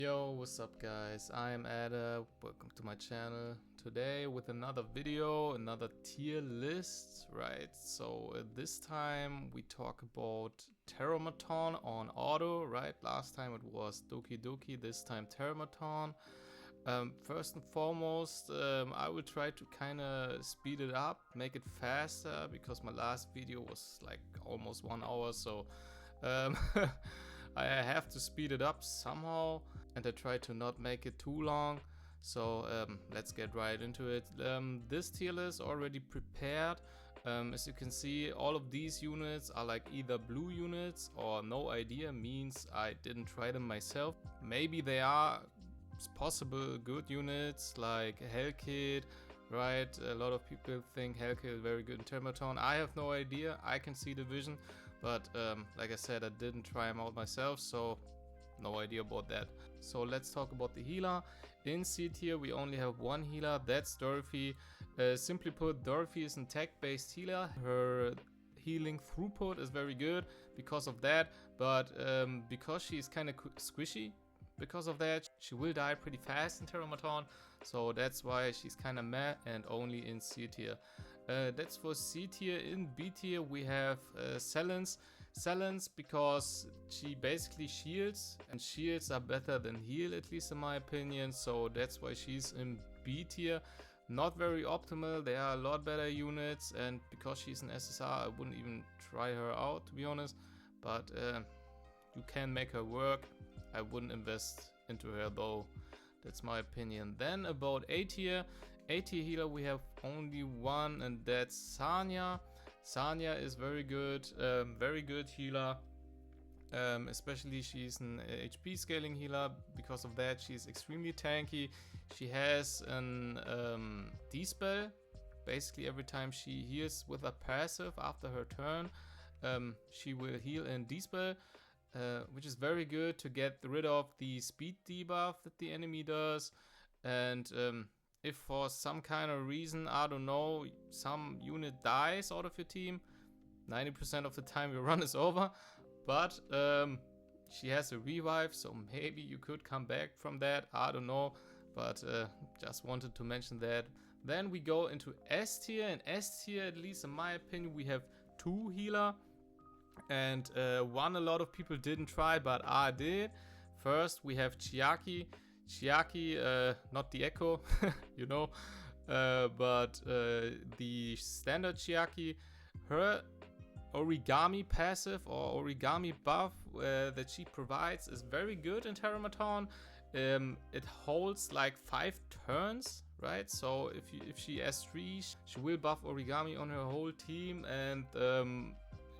Yo, what's up guys? I'm Ada, welcome to my channel. Today with another video, another tier list, right? So this time we talk about Terramaton on auto, right? Last time it was Doki Doki, this time Terramaton. First and foremost, I will try to kind of speed it up, make it faster, because my last video was like almost 1 hour, so I have to speed it up somehow, and I try to not make it too long. So let's get right into it. This tier list already prepared. As you can see, all of these units are like either blue units or no idea, means I didn't try them myself. Maybe they are possible good units like Hellkid, right? A lot of people think Hellkid is very good in Terramaton. I have no idea. I can see the vision, but like I said, I didn't try them out myself, so no idea about that. So let's talk about the healer. In C tier we only have one healer, that's Dorothy. Simply put, Dorothy is a tech-based healer. Her healing throughput is very good because of that, but because she's kind of squishy, because of that, she will die pretty fast in Terramaton, so that's why she's kind of meh and only in C tier. That's for C tier. In B tier we have Selens. Selens because she basically shields, and shields are better than heal, at least in my opinion, so that's why she's in B tier. Not very optimal, there are a lot better units, and because she's an SSR I wouldn't even try her out, to be honest, but you can make her work. I wouldn't invest into her though, that's my opinion. Then about A tier. A tier healer we have only one, and that's Sanya. Sanya is very good healer. Especially she's an HP scaling healer. Because of that she's extremely tanky. She has an D-spell. Basically every time she heals with a passive after her turn, she will heal and D-spell. Which is very good to get rid of the speed debuff that the enemy does. And if for some kind of reason, I don't know, some unit dies out of your team, 90% of the time your run is over, but she has a revive, so maybe you could come back from that, I don't know, but just wanted to mention that. Then we go into S tier. In S tier, at least in my opinion, we have two healer. And one a lot of people didn't try, but I did. First we have Chiaki. Chiaki, not the Echo, you know, but the standard Chiaki. Her origami passive or origami buff that she provides is very good in Terramaton. It holds like 5 turns, right? So if she S3, she will buff origami on her whole team, and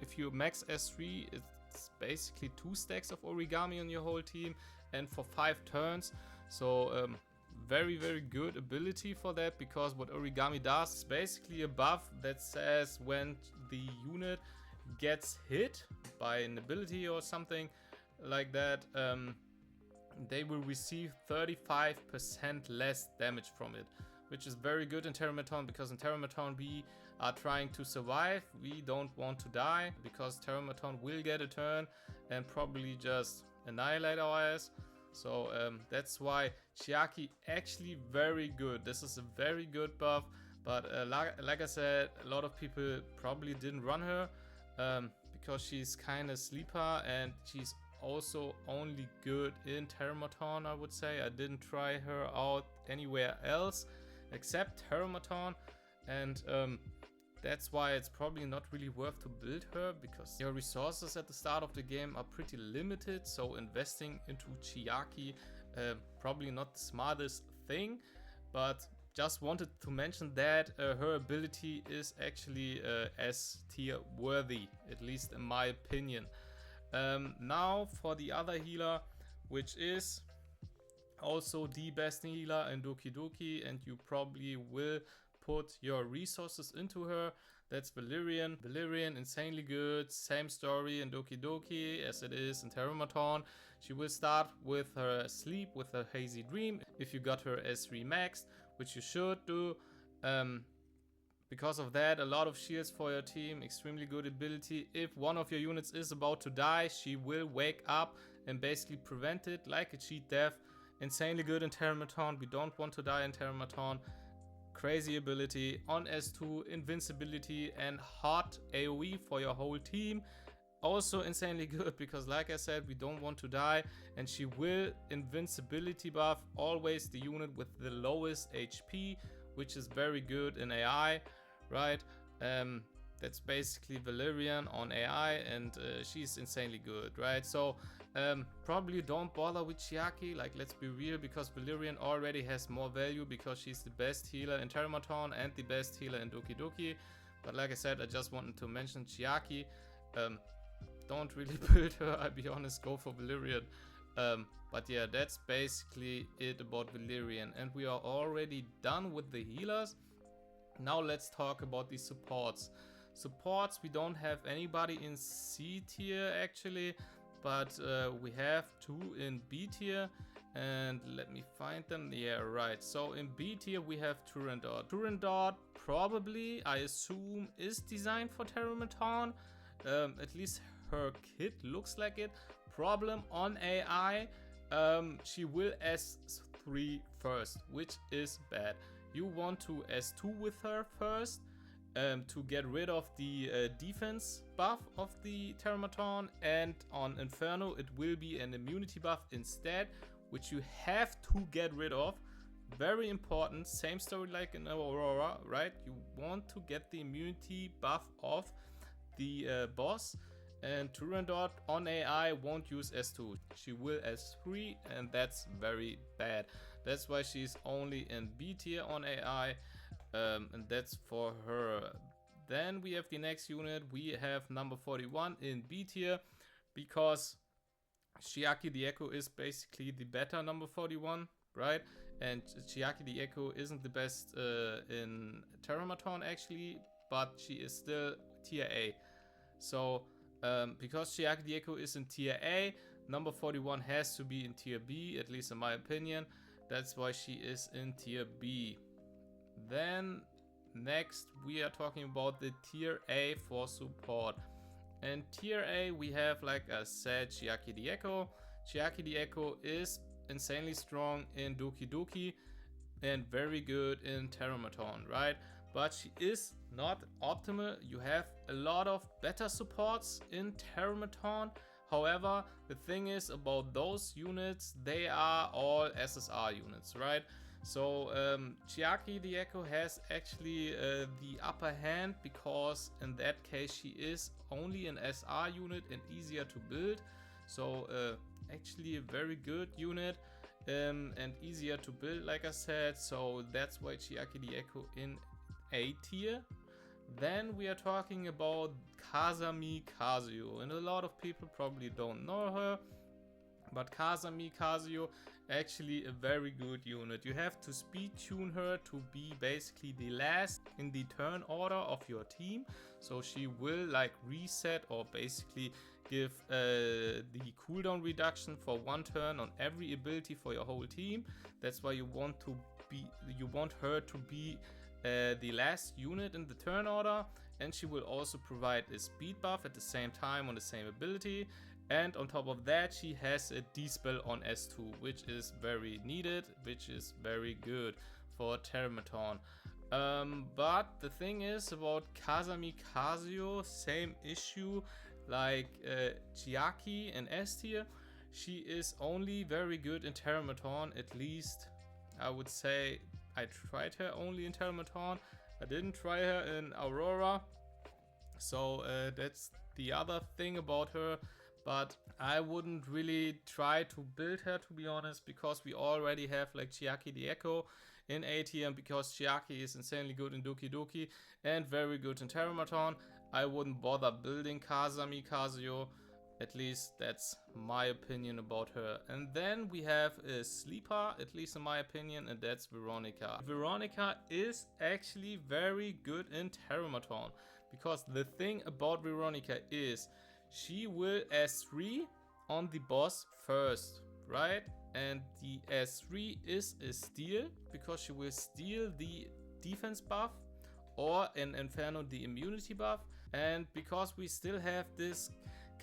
if you max S3, it's basically 2 stacks of origami on your whole team, and for 5 turns. So very good ability for that, because what origami does is basically a buff that says when the unit gets hit by an ability or something like that, they will receive 35% less damage from it, which is very good in Terramaton, because in Terramaton we are trying to survive. We don't want to die, because Terramaton will get a turn and probably just annihilate our ass. So that's why Chiaki actually very good. This is a very good buff, but like I said, a lot of people probably didn't run her because she's kind of sleeper, and she's also only good in Terramaton, I would say. I didn't try her out anywhere else except Terramaton, and that's why it's probably not really worth to build her, because your resources at the start of the game are pretty limited, so investing into Chiaki probably not the smartest thing. But just wanted to mention that her ability is actually S tier worthy, at least in my opinion. Now for the other healer, which is also the best healer in Doki Doki, and you probably will put your resources into her. That's Valerian. Valerian, insanely good. Same story in Doki Doki as it is in Terramaton. She will start with her sleep, with her hazy dream. If you got her S3 maxed, which you should do, because of that, a lot of shields for your team, extremely good ability. If one of your units is about to die, she will wake up and basically prevent it like a cheat death. insanely good in Terramaton. We don't want to die in Terramaton. Crazy ability on S2, invincibility and hot AoE for your whole team. Also insanely good because, like I said, we don't want to die, and she will invincibility buff always the unit with the lowest HP, which is very good in AI, right? That's basically Valerian on AI, and she's insanely good, right? So probably don't bother with Chiaki, like, let's be real, because Valerian already has more value because she's the best healer in Terramaton and the best healer in Doki Doki. But like I said, I just wanted to mention Chiaki. Don't really build her, I'll be honest, go for Valerian. But yeah, that's basically it about Valerian, and we are already done with the healers. Now let's talk about the supports. Supports, we don't have anybody in C tier actually, but we have 2 in B tier, and let me find them. Yeah, right. So in B tier we have Turandot. Turandot probably, I assume, is designed for Terramaton. At least her kit looks like it. Problem on AI, she will S3 first, which is bad. You want to S2 with her first to get rid of the defense buff of the Terramaton, and on Inferno it will be an immunity buff instead, which you have to get rid of. Very important, same story like in Aurora, right? You want to get the immunity buff off the boss, and Turandot on AI won't use S2. She will S3, and that's very bad. That's why she's only in B tier on AI, and that's for her. Then we have the next unit. We have number 41 in B tier, because Chiaki the Echo is basically the better number 41, right? And Chiaki the Echo isn't the best in Terramaton actually, but she is still tier A. So because Chiaki the Echo is in tier A, number 41 has to be in tier B, at least in my opinion. That's why she is in tier B. Then next we are talking about the tier A for support. And tier A we have, like I said, Chiaki the Echo. Chiaki the Echo is insanely strong in Doki Doki and very good in Terramaton, right? But she is not optimal. You have a lot of better supports in Terramaton. However, the thing is about those units, they are all SSR units, right? So Chiaki the Echo has actually the upper hand, because in that case she is only an SR unit and easier to build. So actually a very good unit and easier to build, like I said. So that's why Chiaki the Echo in A tier. Then we are talking about Kazami Kazuyo, and a lot of people probably don't know her, but Kazami Kazuyo, actually a very good unit. You have to speed tune her to be basically the last in the turn order of your team, so she will like reset or basically give the cooldown reduction for 1 turn on every ability for your whole team. That's why you want her to be the last unit in the turn order, and she will also provide a speed buff at the same time on the same ability. And on top of that, she has a dispel on S2, which is very needed, which is very good for Terramaton. But the thing is about Kazami Kazuyo, same issue like Chiaki and S tier. She is only very good in Terramaton, at least I would say. I tried her only in Terramaton. I didn't try her in Aurora. So that's the other thing about her. But I wouldn't really try to build her, to be honest, because we already have like Chiaki the Echo in A tier, and because Chiaki is insanely good in Doki Doki and very good in Terramaton, I wouldn't bother building Kazami Kazuyo. At least that's my opinion about her. And then we have a sleeper, at least in my opinion, and that's Veronica. Veronica is actually very good in Terramaton, because the thing about Veronica is she will S3 on the boss first, right? And the S3 is a steal, because she will steal the defense buff, or in Inferno the immunity buff. And because we still have this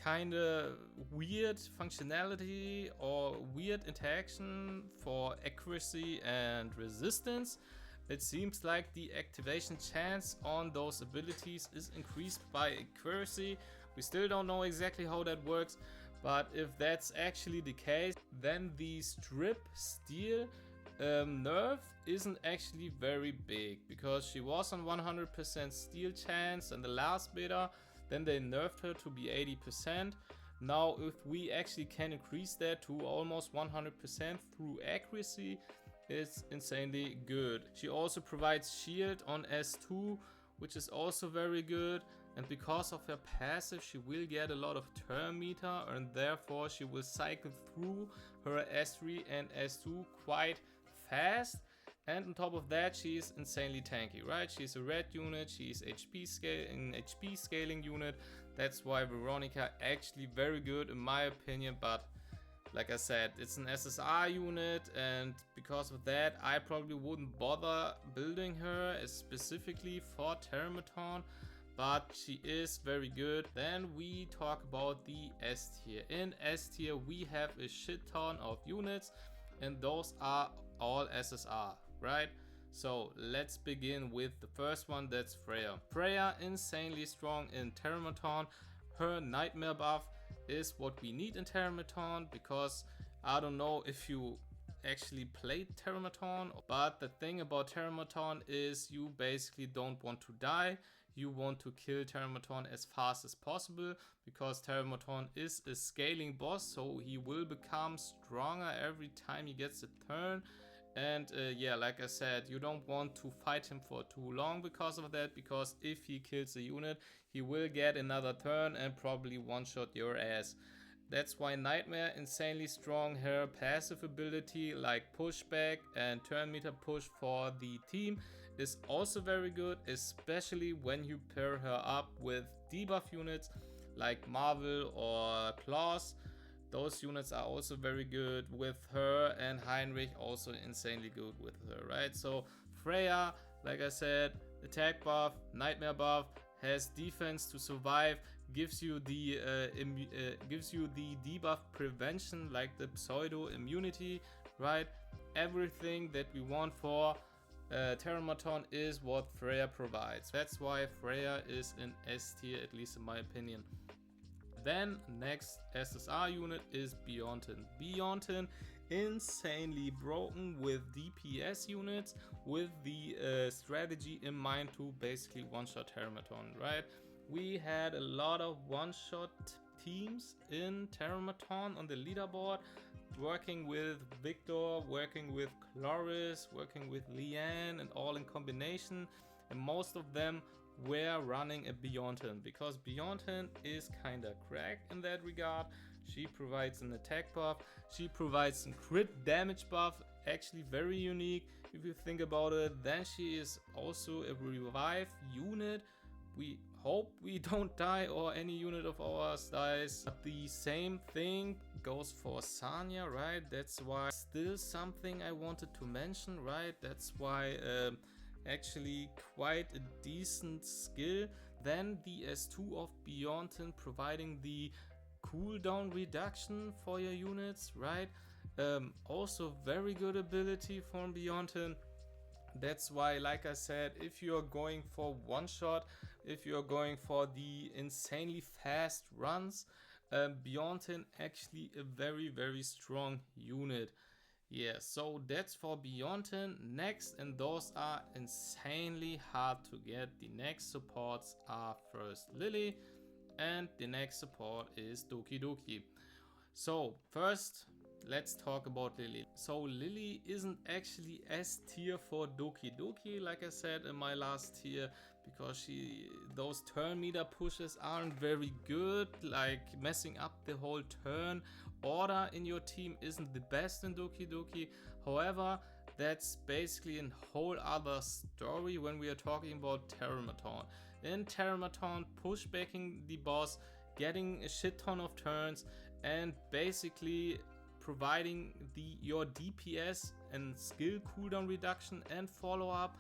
kind of weird functionality or weird interaction for accuracy and resistance. It seems like the activation chance on those abilities is increased by accuracy. We still don't know exactly how that works, but if that's actually the case, then the strip steal nerf isn't actually very big, because she was on 100% steal chance in the last beta, then they nerfed her to be 80%. Now if we actually can increase that to almost 100% through accuracy, it's insanely good. She also provides shield on S2, which is also very good, and because of her passive she will get a lot of turn meter, and therefore she will cycle through her S3 and S2 quite fast. And on top of that, she's insanely tanky, right? She's a red unit, she's an HP scaling unit. That's why Veronica actually very good in my opinion, but like I said, it's an SSR unit, and because of that I probably wouldn't bother building her specifically for Terramaton, but she is very good. Then we talk about the S tier. In S tier we have a shit ton of units, and those are all SSR, right? So let's begin with the first one, that's Freya. Freya, insanely strong in Terramaton. Her nightmare buff is what we need in Terramaton, because I don't know if you actually played Terramaton, but the thing about Terramaton is you basically don't want to die. You want to kill Terramaton as fast as possible, because Terramaton is a scaling boss, so he will become stronger every time he gets a turn. And yeah, like I said, you don't want to fight him for too long because of that, because if he kills a unit, he will get another turn and probably one-shot your ass. That's why Nightmare insanely strong. Her passive ability like pushback and turn meter push for the team is also very good, especially when you pair her up with debuff units like Marvell or Claws. Those units are also very good with her, and Heinrich also insanely good with her, right? So Freya, like I said, attack buff, nightmare buff, has defense to survive, gives you the debuff prevention like the pseudo immunity, right? Everything that we want for Terramaton is what Freya provides. That's why Freya is in S tier, at least in my opinion. Then next SSR unit is Beyonton. Beyonton, insanely broken with DPS units, with the strategy in mind to basically one-shot Terramaton, right? We had a lot of one-shot teams in Terramaton on the leaderboard, working with Victor, working with Chloris, working with Lian, and all in combination, and most of them were running a Beyonton, because Beyonton is kinda cracked in that regard. She provides an attack buff, she provides some crit damage buff, actually very unique if you think about it. Then she is also a revive unit. We hope we don't die or any unit of ours dies. But the same thing goes for Sanya, right? That's why still something I wanted to mention, right? That's why actually quite a decent skill. Then the S2 of Beyonton, providing the cooldown reduction for your units, right? Also very good ability from Beyonton. That's why, like I said, if you're going for one shot, if you're going for the insanely fast runs, Beyonton actually a very strong unit. Yeah, so that's for Beyonton. Next, and those are insanely hard to get. The next supports are first Lily, and the next support is Doki Doki. So first, let's talk about Lily. So Lily isn't actually S tier for Doki Doki, like I said in my last tier, because those turn meter pushes aren't very good, like messing up the whole turn order in your team isn't the best in Doki Doki. However, that's basically a whole other story when we are talking about Terramaton. In Terramaton, pushbacking the boss, getting a shit ton of turns, and basically providing your DPS and skill cooldown reduction and follow up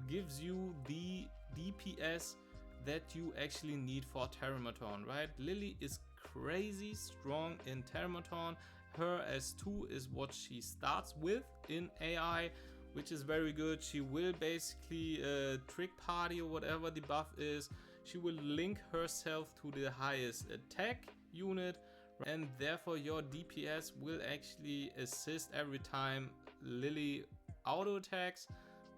gives you the DPS that you actually need for Terramaton, right? Lily is crazy strong in Terramaton. Her S2 is what she starts with in AI, which is very good. She will basically trick party or whatever the buff is. She will link herself to the highest attack unit, and therefore your DPS will actually assist every time Lily auto attacks,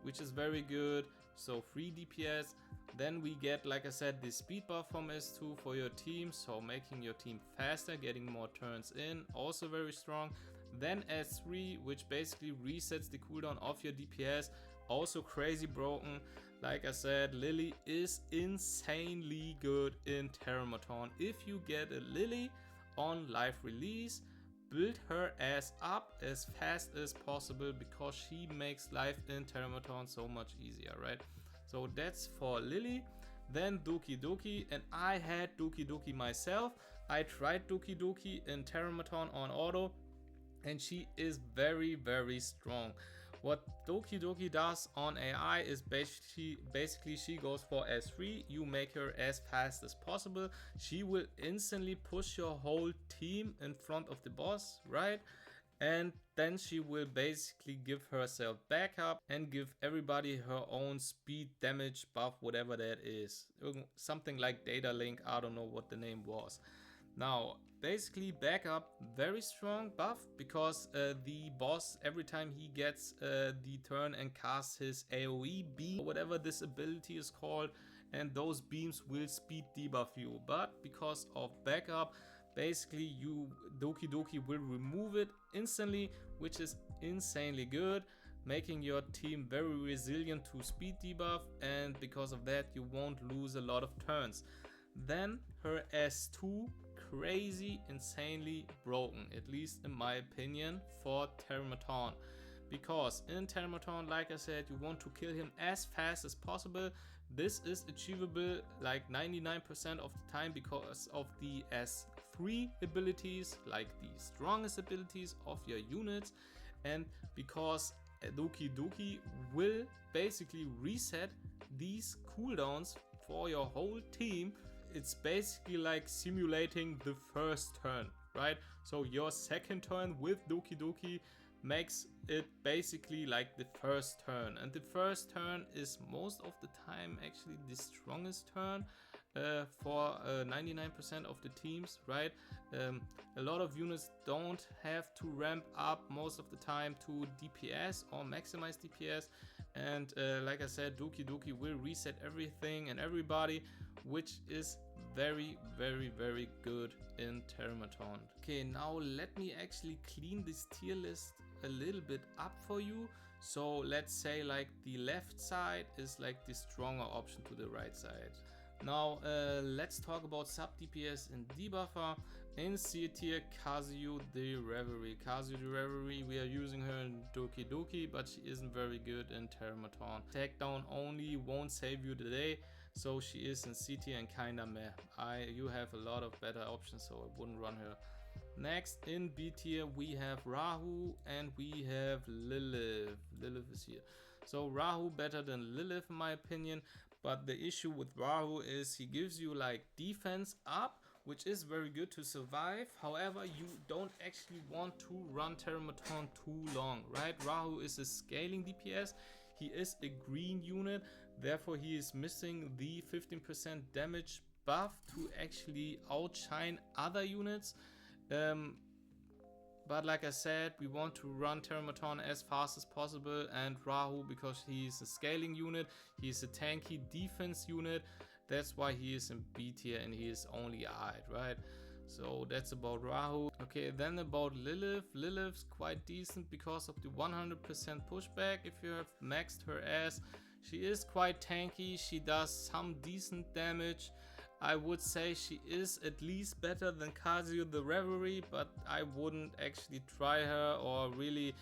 which is very good. So free DPS. Then we get, like I said, the speed buff from S2 for your team, so making your team faster, getting more turns in, also very strong. Then S3, which basically resets the cooldown of your DPS, also crazy broken. Like I said, Lily is insanely good in Terramaton. If you get a Lily on live release, build her ass up as fast as possible, because she makes life in Terramaton so much easier, right? So that's for Lily. Then Doki Doki, and I had Doki Doki myself. I tried Doki Doki in Terramaton on auto, and she is very, very strong. What Doki Doki does on AI is basically she goes for S3, you make her as fast as possible. She will instantly push your whole team in front of the boss, right? And then she will basically give herself backup and give everybody her own speed, damage, buff, whatever that is. Something like data link, I don't know what the name was. Now, basically backup, very strong buff, because the boss, every time he gets the turn and casts his AoE beam, whatever this ability is called, and those beams will speed debuff you. But because of backup, basically you Doki Doki will remove it instantly, which is insanely good, making your team very resilient to speed debuff, and because of that you won't lose a lot of turns. Then her S2, crazy, insanely broken, at least in my opinion, for Terramaton. Because in Terramaton, like I said, you want to kill him as fast as possible. This is achievable like 99% of the time because of the S3 abilities, like the strongest abilities of your units, and because Doki Doki will basically reset these cooldowns for your whole team. It's basically like simulating the first turn, right? So your second turn with Doki Doki makes it basically like the first turn, and the first turn is most of the time actually the strongest turn for 99% of the teams, right? A lot of units don't have to ramp up most of the time to DPS or maximize DPS, and like I said, Doki Doki will reset everything and everybody, which is very, very, very good in Terramaton. Okay, now let me actually clean this tier list a little bit up for you. So let's say like the left side is like the stronger option to the right side. Now let's talk about Sub-DPS and debuffer. In C tier, Kazuyu the Reverie. Kazuyu the Reverie, we are using her in Doki Doki, but she isn't very good in Terramaton. Takedown only won't save you the day, so she is in C tier and kinda meh. You have a lot of better options, so I wouldn't run her. Next in B tier we have Rahu and we have Lilith. Lilith is here. So Rahu better than Lilith in my opinion, but the issue with Rahu is he gives you like defense up, which is very good to survive. However, you don't actually want to run Terramaton too long, right? Rahu is a scaling DPS. He is a green unit, therefore he is missing the 15% damage buff to actually outshine other units. But like I said, we want to run Terramaton as fast as possible, and Rahu, because he's a scaling unit, he's a tanky defense unit, that's why he is in B tier and he is only eyed, right? So that's about Rahu. Okay, then about Lilith. Lilith's quite decent because of the 100% pushback. If you have maxed her ass, she is quite tanky, she does some decent damage. I would say she is at least better than Kazuyu the Reverie, but I wouldn't actually try her or really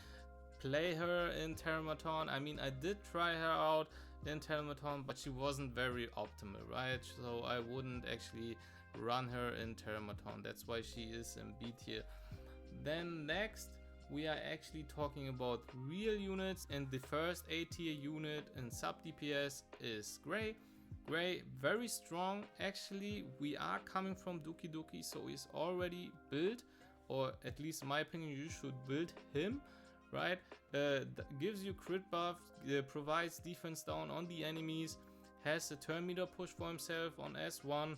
play her in Terramaton. I mean, I did try her out in Terramaton, but she wasn't very optimal, right? So I wouldn't actually run her in Terramaton. That's why she is in B tier. Then next we are actually talking about real units, and the first A tier unit in Sub-DPS is Grey. Gray, very strong. Actually, we are coming from Doki Doki, so he's already built, or at least in my opinion, you should build him, right? Gives you crit buff, provides defense down on the enemies, has a turn meter push for himself on S1,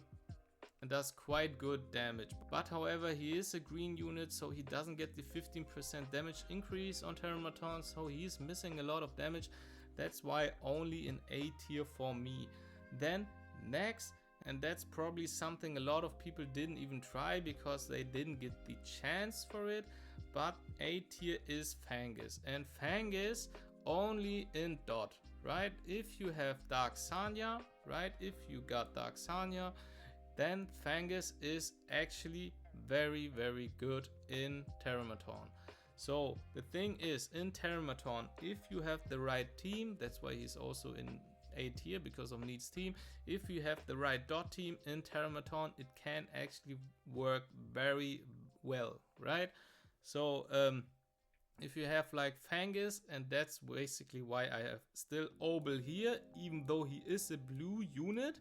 and does quite good damage. But however, he is a green unit, so he doesn't get the 15% damage increase on Terramaton, so he's missing a lot of damage. That's why only in A tier for me. Then next, and that's probably something a lot of people didn't even try because they didn't get the chance for it, but A tier is Fangus, and Fangus only in dot, right? If you have Dark Sanya, right? If you got Dark Sanya, then Fangus is actually very, very good in Terramaton. So the thing is, in Terramaton, if you have the right team, that's why he's also in A tier because of Needs team. If you have the right dot team in Terramaton, it can actually work very well, right? So if you have like Fangus, and that's basically why I have still Obel here, even though he is a blue unit,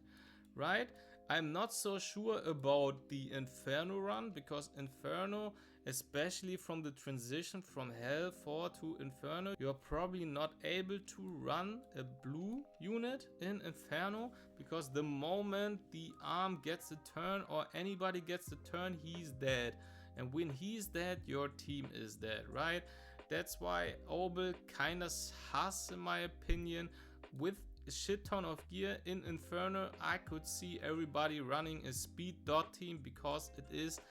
right? I'm not so sure about the Inferno run, because Inferno, especially from the transition from Hell 4 to Inferno, you're probably not able to run a blue unit in Inferno, because the moment the arm gets a turn or anybody gets a turn, he's dead. And when he's dead, your team is dead, right? That's why Obel kinda sus in my opinion. With a shit ton of gear in Inferno, I could see everybody running a speed dot team because it is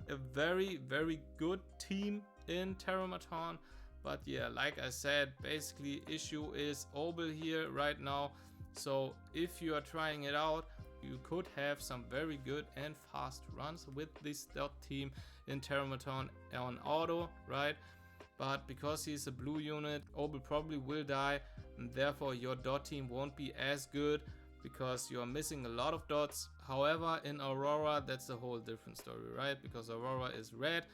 a very, very good team in Terramaton. But yeah, like I said, basically issue is Obel here right now. So if you are trying it out, you could have some very good and fast runs with this dot team in Terramaton on auto, right? But because he's a blue unit, Obel probably will die, and therefore your dot team won't be as good because you are missing a lot of dots. However, in Aurora, that's a whole different story, right? Because Aurora is red,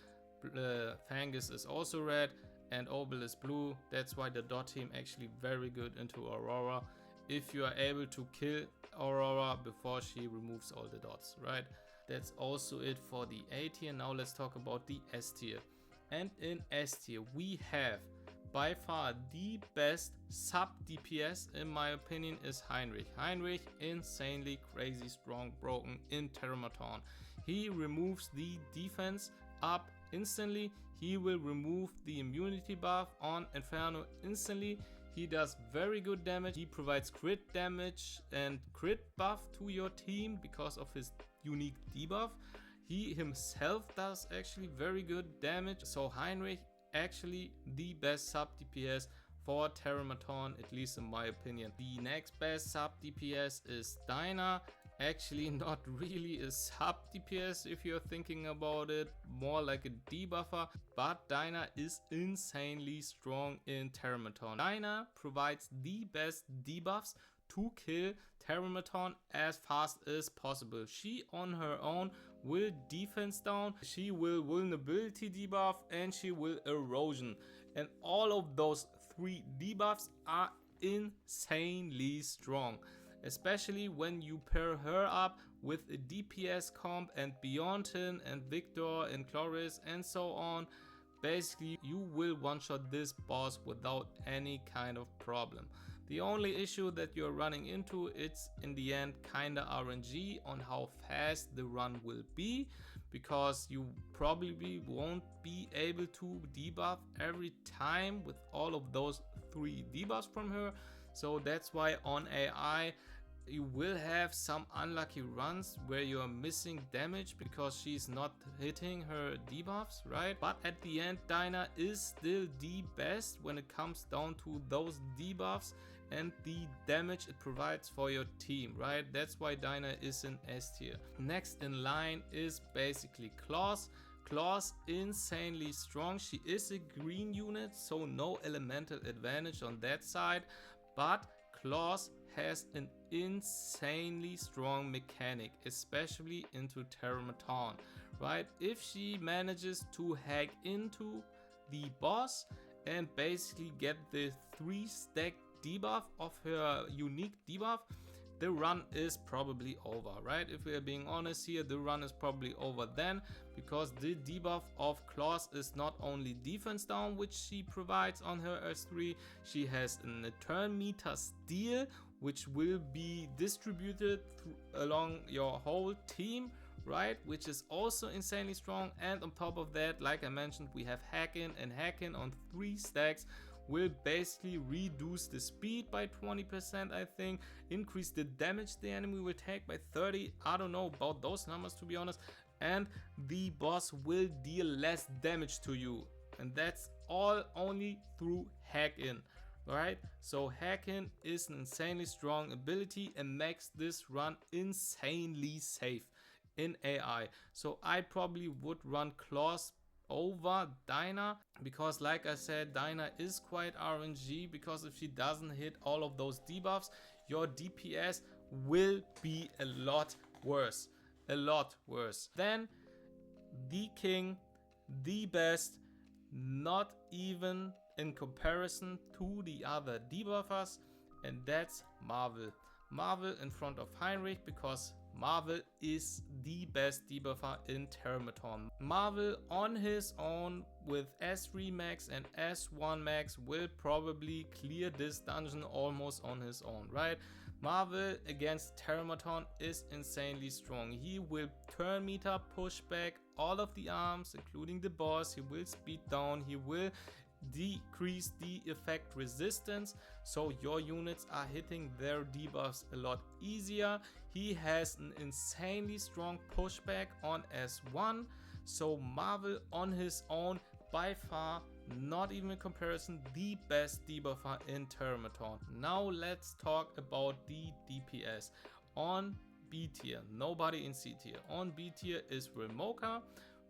Fangus is also red, and Obel is blue. That's why the dot team actually very good into Aurora, if you are able to kill Aurora before she removes all the dots, right? That's also it for the A tier. Now let's talk about the S tier. And in S tier, we have by far the best sub-DPS, in my opinion, is Heinrich. Heinrich, insanely crazy strong broken in Terramaton. He removes the defense up instantly. He will remove the immunity buff on Inferno instantly. He does very good damage. He provides crit damage and crit buff to your team because of his unique debuff. He himself does actually very good damage. So Heinrich, actually the best sub DPS for Terramaton, at least in my opinion. The next best sub DPS is Dinah. Actually not really a sub DPS if you're thinking about it, more like a debuffer, but Dinah is insanely strong in Terramaton. Dinah provides the best debuffs to kill Terramaton as fast as possible. She on her own will defense down, she will vulnerability debuff, and she will erosion. And all of those three debuffs are insanely strong. Especially when you pair her up with a DPS comp and Beyontin and Victor and Chloris and so on. Basically, you will one-shot this boss without any kind of problem. The only issue that you're running into, it's in the end kinda RNG on how fast the run will be, because you probably won't be able to debuff every time with all of those three debuffs from her. So that's why on AI you will have some unlucky runs where you are missing damage because she's not hitting her debuffs, right? But at the end, Dinah is still the best when it comes down to those debuffs and the damage it provides for your team, right? That's why Dinah is in S tier. Next in line is basically Claws. Claws, insanely strong. She is a green unit, so no elemental advantage on that side, but Claws has an insanely strong mechanic, especially into Terramaton, right? If she manages to hack into the boss and basically get the 3-stack debuff of her unique debuff, the run is probably over, right? If we are being honest here, the run is probably over then, because the debuff of Claws is not only defense down, which she provides on her S3, she has an Terramaton steal, which will be distributed along your whole team, right? Which is also insanely strong. And on top of that, like I mentioned, we have Hack-In, and Hack-In on 3 stacks will basically reduce the speed by 20%, I think, increase the damage the enemy will take by 30, I don't know about those numbers to be honest, and the boss will deal less damage to you, and that's all only through Hack-In, right? So Hack-In is an insanely strong ability and makes this run insanely safe in AI. So I probably would run Claws over Dinah, because like I said, Dinah is quite RNG, because if she doesn't hit all of those debuffs, your DPS will be a lot worse. Then the king, the best, not even in comparison to the other debuffers, and that's Marvell. Marvell in front of Heinrich, because Marvell is the best debuffer in Terramaton. Marvell on his own with S3 max and S1 max will probably clear this dungeon almost on his own, right? Marvell against Terramaton is insanely strong. He will turn meter, push back all of the arms, including the boss. He will speed down, he will decrease the effect resistance, so your units are hitting their debuffs a lot easier. He has an insanely strong pushback on S1, so Marvell on his own, by far, not even in comparison, the best debuffer in Terramaton. Now let's talk about the DPS. On B tier, nobody in C tier. On B tier is Wilmoka.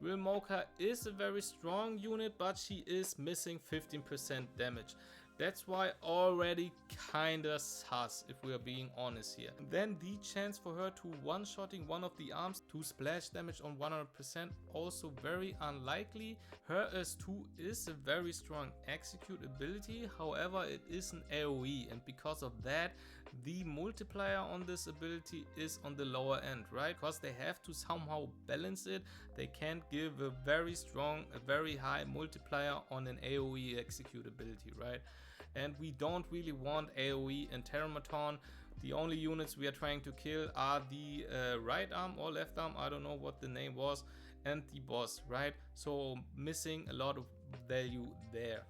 Wilmoka is a very strong unit, but she is missing 15% damage. That's why already kinda sus, if we are being honest here. Then the chance for her to one-shotting one of the arms to splash damage on 100%, also very unlikely. Her S2 is a very strong execute ability, however it is an AoE, and because of that the multiplier on this ability is on the lower end, right? Because they have to somehow balance it. They can't give a very strong, a very high multiplier on an AoE execute ability, right? And we don't really want AoE in Terramaton. The only units we are trying to kill are the right arm or left arm, I don't know what the name was, and the boss, right? So missing a lot of value there.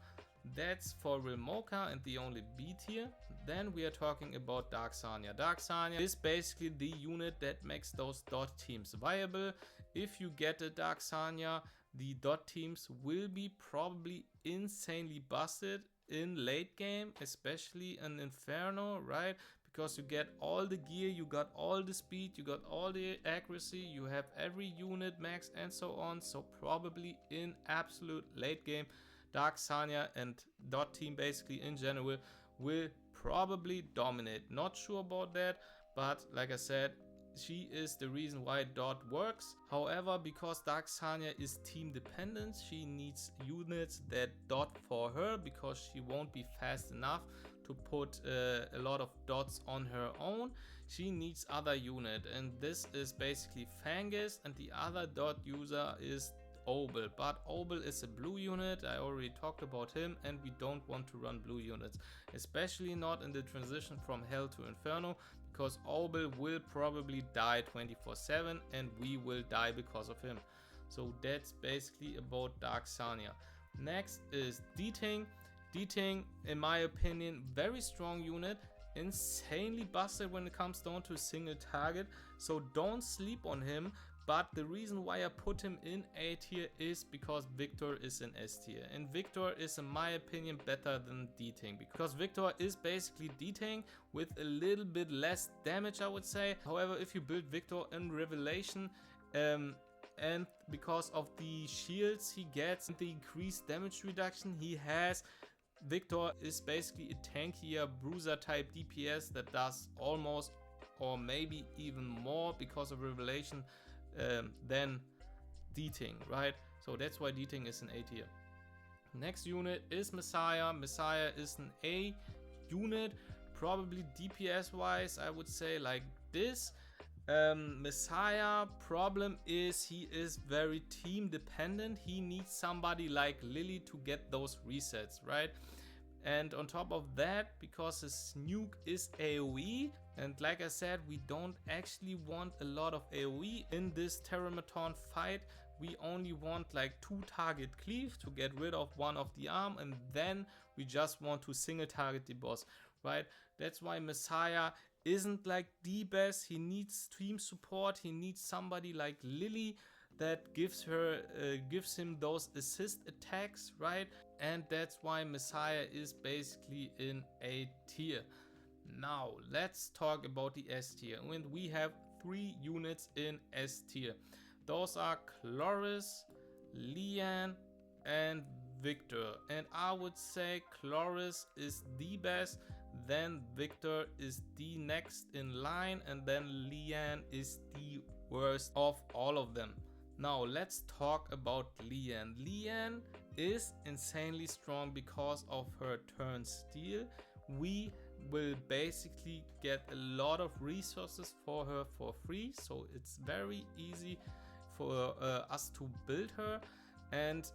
That's for Wilmoka and the only B tier. Then we are talking about Dark Sanya. Dark Sanya is basically the unit that makes those dot teams viable. If you get a Dark Sanya, the dot teams will be probably insanely busted in late game, especially an Inferno, right? Because you get all the gear, you got all the speed, you got all the accuracy, you have every unit max and so on. So probably in absolute late game, Dark Sanya and dot team basically in general will probably dominate. Not sure about that, but like I said, she is the reason why dot works. However, because Dark Sanya is team dependent, she needs units that dot for her, because she won't be fast enough to put a lot of dots on her own. She needs other unit, and this is basically Fangus, and the other dot user is Obel. But Obel is a blue unit, I already talked about him, and we don't want to run blue units, especially not in the transition from Hell to Inferno, because Obel will probably die 24/7 and we will die because of him. So that's basically about Dark Sanya. Next is D-Ting. D-Ting, in my opinion, very strong unit, insanely busted when it comes down to a single target, so don't sleep on him. But the reason why I put him in A tier is because Victor is in S tier. And Victor is, in my opinion, better than D-Ting. Because Victor is basically D-Ting with a little bit less damage, I would say. However, if you build Victor in Revelation, and because of the shields he gets and the increased damage reduction he has, Victor is basically a tankier bruiser type DPS that does almost or maybe even more because of Revelation than D-Ting, right? So that's why D-Ting is an A tier. Next unit is Messiah. Messiah is an A unit, probably DPS wise, I would say like this. Messiah problem is he is very team dependent. He needs somebody like Lily to get those resets, right? And on top of that, because his nuke is AoE, and like I said, we don't actually want a lot of AoE in this Terramaton fight. We only want like 2 target cleave to get rid of one of the arm, and then we just want to single target the boss, right? That's why Messiah isn't like the best. He needs team support. He needs somebody like Lily that gives him those assist attacks, right? And that's why Messiah is basically in A tier. Now let's talk about the S tier, and we have 3 units in S tier. Those are Chloris, Lian, and Victor. And I would say Chloris is the best, then Victor is the next in line, and then Lian is the worst of all of them. Now let's talk about Lian. Lian is insanely strong because of her turn steal. We will basically get a lot of resources for her for free, so it's very easy for us to build her. And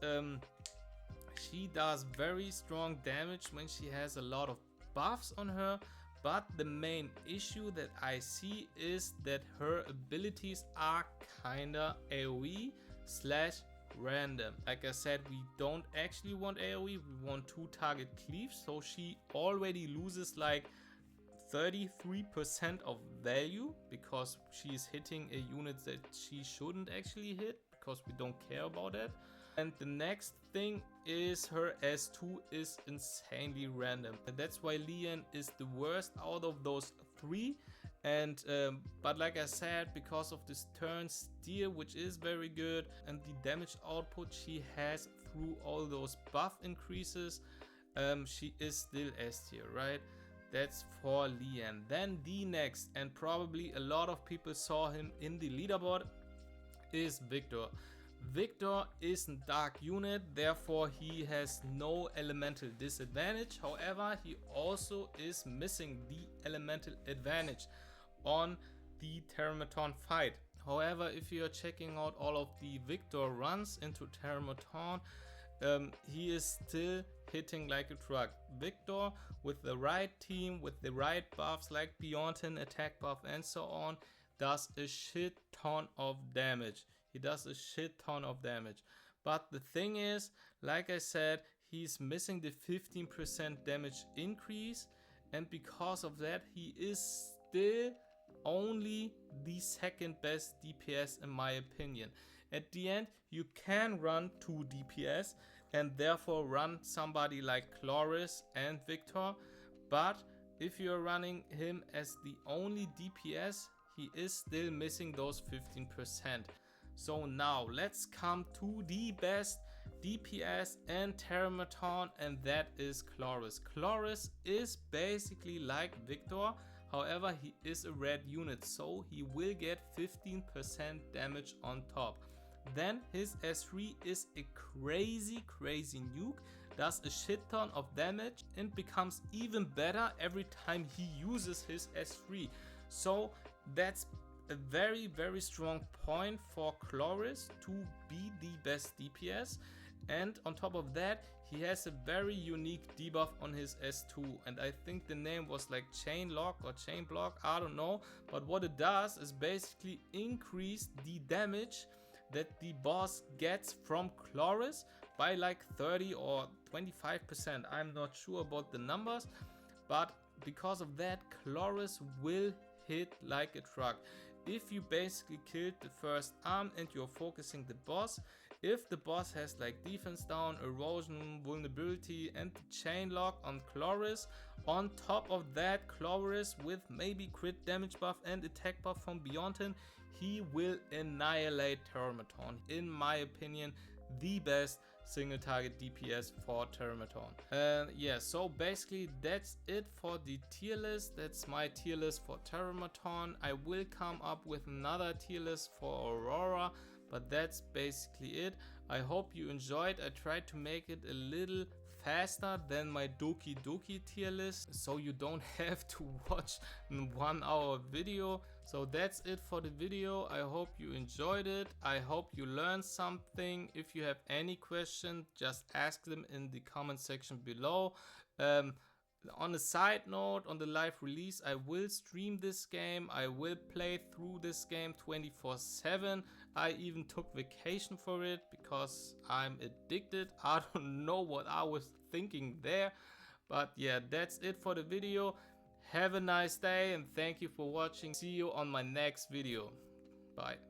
she does very strong damage when she has a lot of buffs on her. But the main issue that I see is that her abilities are kinda AoE / random. Like I said, we don't actually want AoE, we want 2 target cleaves, so she already loses like 33% of value because she's hitting a unit that she shouldn't actually hit, because we don't care about it. And the next thing is her S2 is insanely random. And that's why Lian is the worst out of those 3. And but like I said, because of this turn steal, which is very good, and the damage output she has through all those buff increases, she is still S tier, right? That's for Lian. Then the next, and probably a lot of people saw him in the leaderboard, is Victor. Victor is a dark unit, therefore he has no elemental disadvantage. However, he also is missing the elemental advantage on the Terramaton fight. However, if you are checking out all of the Victor runs into Terramaton, he is still hitting like a truck. Victor, with the right team, with the right buffs like Beyondin, attack buff and so on, does a shit ton of damage. He does a shit ton of damage. But the thing is, like I said, he's missing the 15% damage increase, and because of that, he is still only the second best DPS in my opinion. At the end, you can run 2 DPS and therefore run somebody like Chloris and Victor, but if you're running him as the only DPS, he is still missing those 15%. So now let's come to the best DPS and Terramaton, and that is Chloris. Chloris is basically like Victor, however he is a red unit, so he will get 15% damage on top. Then his S3 is a crazy nuke, does a shit ton of damage and becomes even better every time he uses his S3. So that's a very strong point for Chloris to be the best DPS. And on top of that, he has a very unique debuff on his S2, and I think the name was like chain lock or chain block, I don't know, but what it does is basically increase the damage that the boss gets from Chloris by like 30 or 25%. I'm not sure about the numbers, but because of that, Chloris will hit like a truck. If you basically killed the first arm and you're focusing the boss, if the boss has like defense down, erosion, vulnerability and the chain lock on Chloris, on top of that Chloris with maybe crit damage buff and attack buff from Beyondin, he will annihilate Terramaton. In my opinion, the best single target DPS for Terramaton. Yeah, so basically that's it for the tier list. That's my tier list for Terramaton. I will come up with another tier list for Aurora, but that's basically it. I hope you enjoyed. I tried to make it a little faster than my Doki Doki tier list, so you don't have to watch a 1 hour video. So that's it for the video. I hope you enjoyed it. I hope you learned something. If you have any questions, just ask them in the comment section below. On a side note, on the live release, I will stream this game. I will play through this game 24/7. I even took vacation for it because I'm addicted. I don't know what I was thinking there. But yeah, that's it for the video. Have a nice day and thank you for watching. See you on my next video. Bye.